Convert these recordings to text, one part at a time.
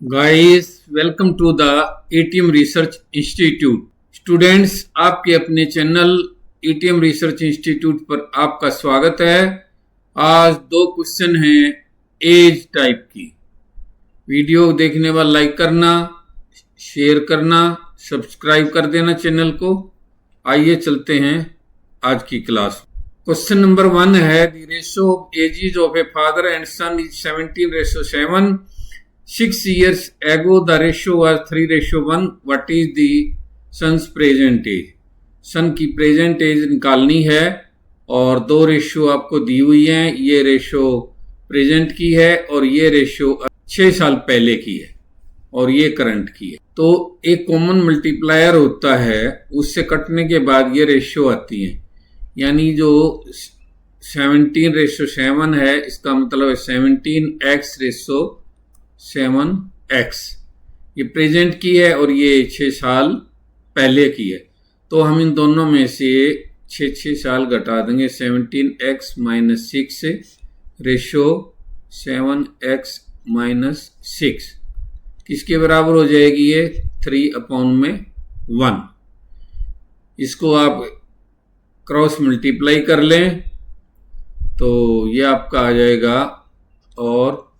Guys, welcome to the ATM research institute. Students, आपके अपने channel ATM research institute पर आपका स्वागत है। आज दो क्वेश्चन हैं एज टाइप की। वीडियो देखने वाला लाइक करना, शेयर करना, सब्सक्राइब कर देना चैनल को। आइए चलते हैं आज की क्लास। क्वेश्चन नंबर 1 है the ratio of ages of a father and son is 17:7। 6 years ago the ratio was 3:1. What is the son's present age? सन की प्रेजेंट एज निकालनी है और दो रेशियो आपको दी हुई हैं। ये रेशियो प्रेजेंट की है और ये रेशियो 6 साल पहले की है और ये करंट की है। तो एक कॉमन मल्टीप्लायर होता है, उससे कटने के बाद ये रेशियो आती है। यानी जो 17:7 है, इसका मतलब है 17x/7x। ये प्रेजेंट की है और ये 6 साल पहले की है। तो हम इन दोनों में से 6 साल घटा देंगे। 17x-6 रेशो 7x-6 किसके बराबर हो जाएगी? ये 3/1। इसको आप क्रॉस मल्टीप्लाई कर लें तो ये आपका आ जाएगा, और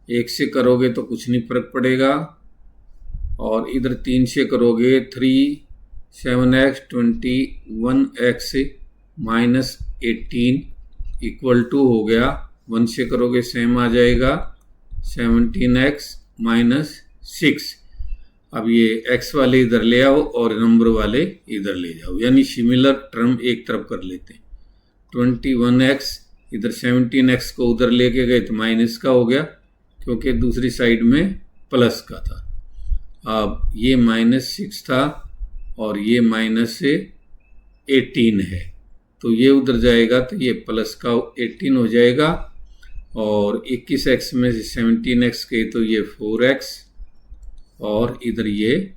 1 से करोगे तो कुछ नहीं फर्क पड़ेगा, और इधर 3 से करोगे 3, 7x 21x-18 इक्वल टू हो गया। 1 से करोगे सेम आ जाएगा 17x-6। अब ये x वाले इधर ले आओ और नंबर वाले इधर ले जाओ, यानी सिमिलर टर्म एक तरफ कर लेते हैं। 21x इधर 17x को उधर लेके गए तो माइनस का हो गया, क्योंकि दूसरी साइड में प्लस का था। अब ये -6 था और ये -18 है, तो ये उधर जाएगा तो ये प्लस का 18 हो जाएगा। और 21x में से 17x गए तो ये 4x, और इधर ये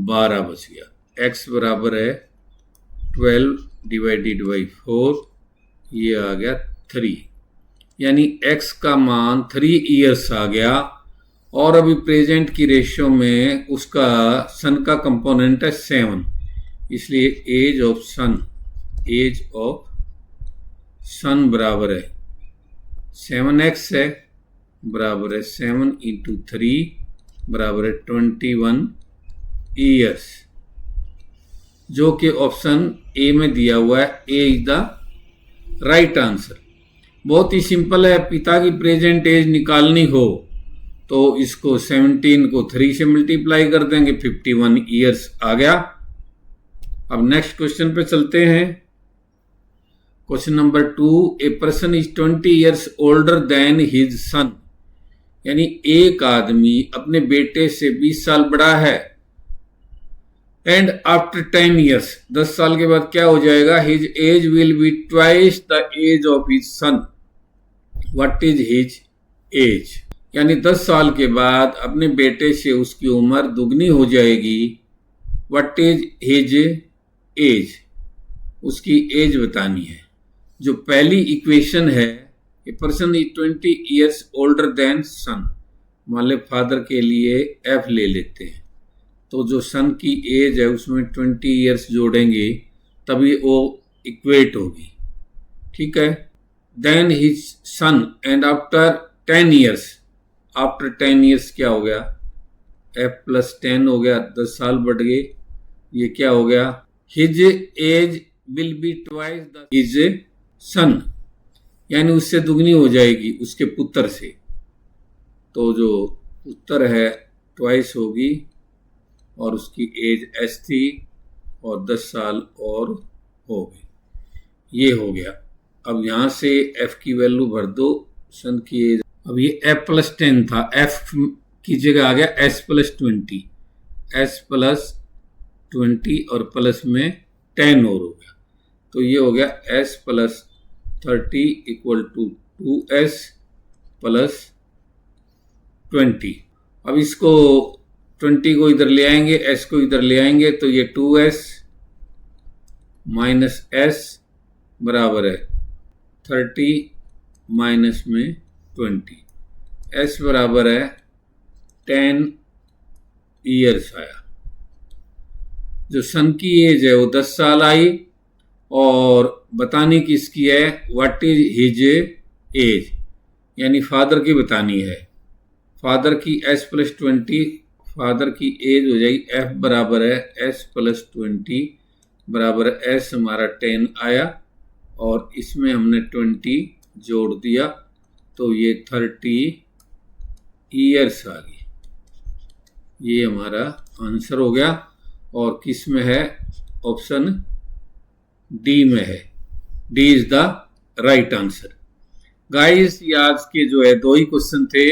12 बच गया। x बराबर है 12/4, ये आ गया 3। यानी x का मान 3 इयर्स आ गया। और अभी प्रेजेंट की रेशियो में उसका सन का कंपोनेंट है 7, इसलिए एज ऑफ सन बराबर है 7x है, बराबर है 7 × 3 बराबर है 21 ईयर्स, जो कि ऑप्शन ए में दिया हुआ है। ए इज द राइट आंसर। बहुत ही सिंपल है। पिता की प्रेजेंट एज निकालनी हो तो इसको 17 को 3 से मल्टीप्लाई कर देंगे, 51 ईयर्स आ गया। अब नेक्स्ट क्वेश्चन पे चलते हैं। Question number 2, A person is 20 years older then his सन। यानी एक आदमी अपने बेटे से 20 साल बड़ा है। एंड आफ्टर 10 ईयर्स, 10 साल के बाद क्या हो जाएगा? His age will be twice the age of his son. What is his age? यानी 10 साल के बाद अपने बेटे से उसकी उम्र दुगनी हो जाएगी। What is his age? उसकी एज बतानी है। जो पहली इक्वेशन है, a person is 20 years older than son. मान ले फादर के लिए F ले लेते हैं, तो जो सन की एज है उसमें 20 ईयर्स जोड़ेंगे तभी वो इक्वेट होगी। ठीक है। Then his son and after 10 years, after 10 years क्या हो गया? F+10 हो गया, 10 साल बढ़ गए। ये क्या हो गया? His age will be twice the his son, यानी उससे दुगनी हो जाएगी उसके पुत्र से। तो जो पुत्र है ट्वाइस होगी और उसकी एज S थी और 10 साल और हो गई। ये हो गया। अब यहाँ से F की वैल्यू भर दो। सन की एज, अब ये F+10 था, F की जगह आ गया S+20, S+20 और प्लस में 10 और हो गया, तो ये हो गया S+30 = 2S + 20। अब इसको 20 को इधर ले आएंगे, S को इधर ले आएंगे, तो ये 2S - S बराबर है 30 - में 20। S बराबर है 10 ईयर्स आया। जो सन की एज है वो 10 साल आई और बताने की इसकी है व्हाट इज हिज एज, यानी फादर की बतानी है। फादर की s+20, फादर की एज हो जाएगी f बराबर है s+20 बराबर s हमारा 10 आया और इसमें हमने 20 जोड़ दिया तो ये 30 ईयर्स आ गई। ये हमारा आंसर हो गया और किस में है? ऑप्शन डी में है। D is the right answer. Guys ये आज के जो है 2 ही क्वेश्चन थे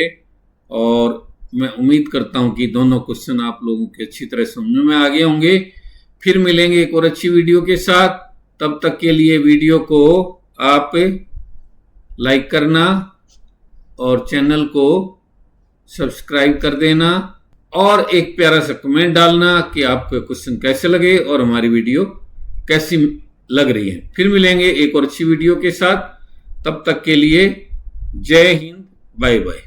और मैं उम्मीद करता हूं कि दोनों क्वेश्चन आप लोगों के अच्छी तरह समझ में आ गए होंगे। फिर मिलेंगे एक और अच्छी वीडियो के साथ। तब तक के लिए वीडियो को आप लाइक करना और चैनल को सब्सक्राइब कर देना और एक प्यारा सा कमेंट डालना कि आपको क्वेश्चन कैसे लगे और हमारी वीडियो कैसी लग रही है। फिर मिलेंगे एक और अच्छी वीडियो के साथ। तब तक के लिए जय हिंद, बाय बाय।